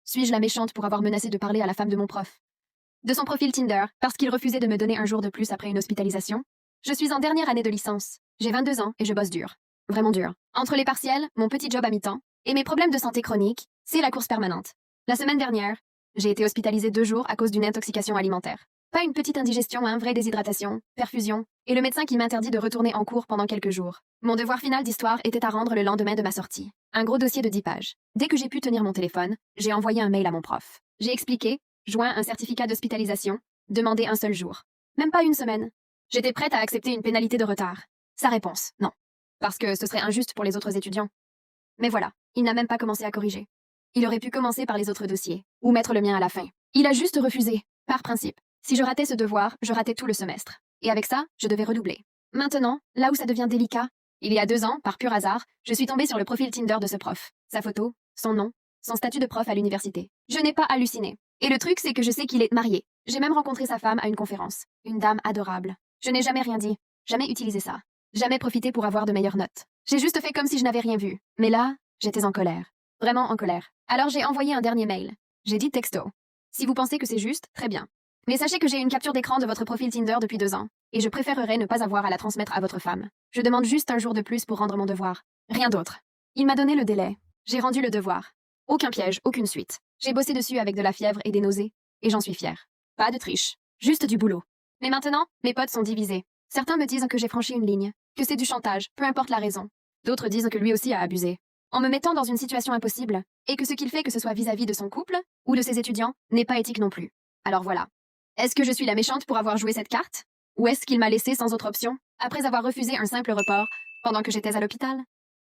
Suis-je la méchante pour avoir menacé de parler à la femme de mon prof? De son profil Tinder, parce qu'il refusait de me donner un jour de plus après une hospitalisation? Je suis en dernière année de licence. J'ai 22 ans et je bosse dur. Vraiment dur. Entre les partiels, mon petit job à mi-temps, et mes problèmes de santé chronique, c'est la course permanente. La semaine dernière, j'ai été hospitalisée 2 jours à cause d'une intoxication alimentaire. Pas une petite indigestion, vraie déshydratation, perfusion, et le médecin qui m'interdit de retourner en cours pendant quelques jours. Mon devoir final d'histoire était à rendre le lendemain de ma sortie. Un gros dossier de 10 pages. Dès que j'ai pu tenir mon téléphone, j'ai envoyé un mail à mon prof. J'ai expliqué, joint un certificat d'hospitalisation, demandé un seul jour. Même pas une semaine. J'étais prête à accepter une pénalité de retard. Sa réponse, non. Parce que ce serait injuste pour les autres étudiants. Mais voilà, il n'a même pas commencé à corriger. Il aurait pu commencer par les autres dossiers, ou mettre le mien à la fin. Il a juste refusé, par principe. Si je ratais ce devoir, je ratais tout le semestre. Et avec ça, je devais redoubler. Maintenant, là où ça devient délicat, il y a 2 ans, par pur hasard, je suis tombée sur le profil Tinder de ce prof. Sa photo, son nom, son statut de prof à l'université. Je n'ai pas halluciné. Et le truc, c'est que je sais qu'il est marié. J'ai même rencontré sa femme à une conférence. Une dame adorable. Je n'ai jamais rien dit, jamais utilisé ça. Jamais profité pour avoir de meilleures notes. J'ai juste fait comme si je n'avais rien vu. Mais là, j'étais en colère. Vraiment en colère. Alors j'ai envoyé un dernier mail. J'ai dit texto. Si vous pensez que c'est juste, très bien. Mais sachez que j'ai une capture d'écran de votre profil Tinder depuis 2 ans, et je préférerais ne pas avoir à la transmettre à votre femme. Je demande juste un jour de plus pour rendre mon devoir. Rien d'autre. Il m'a donné le délai. J'ai rendu le devoir. Aucun piège, aucune suite. J'ai bossé dessus avec de la fièvre et des nausées, et j'en suis fière. Pas de triche. Juste du boulot. Mais maintenant, mes potes sont divisés. Certains me disent que j'ai franchi une ligne, que c'est du chantage, peu importe la raison. D'autres disent que lui aussi a abusé. En me mettant dans une situation impossible, et que ce qu'il fait, que ce soit vis-à-vis de son couple, ou de ses étudiants, n'est pas éthique non plus. Alors voilà. Est-ce que je suis la méchante pour avoir joué cette carte? Ou est-ce qu'il m'a laissé sans autre option, après avoir refusé un simple report, pendant que j'étais à l'hôpital?